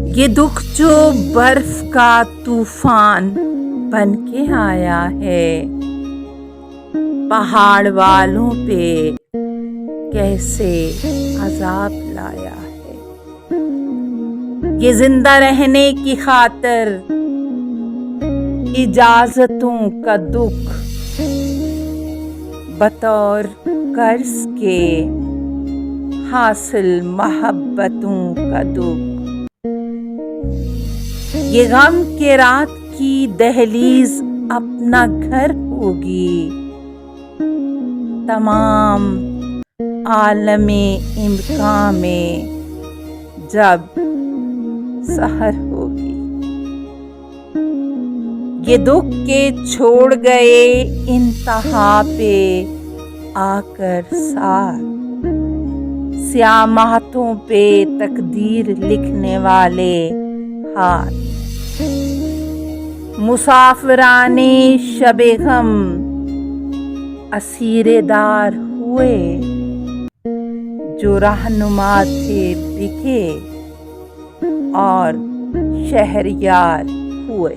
یہ دکھ جو برف کا طوفان بن کے آیا ہے، پہاڑ والوں پہ کیسے عذاب لایا ہے۔ یہ زندہ رہنے کی خاطر اجازتوں کا دکھ، بطور قرض کے حاصل محبتوں کا دکھ۔ یہ غم کے رات کی دہلیز اپنا گھر ہوگی، تمام عالم امکان میں جب سحر ہوگی۔ یہ دکھ کے چھوڑ گئے انتہا پہ آ کر ساتھ، سیاماتوں پہ تقدیر لکھنے والے ہاتھ، مسافرانے شب غم اسیر دار ہوئے، جو رہنما تھے بکے اور شہریار ہوئے۔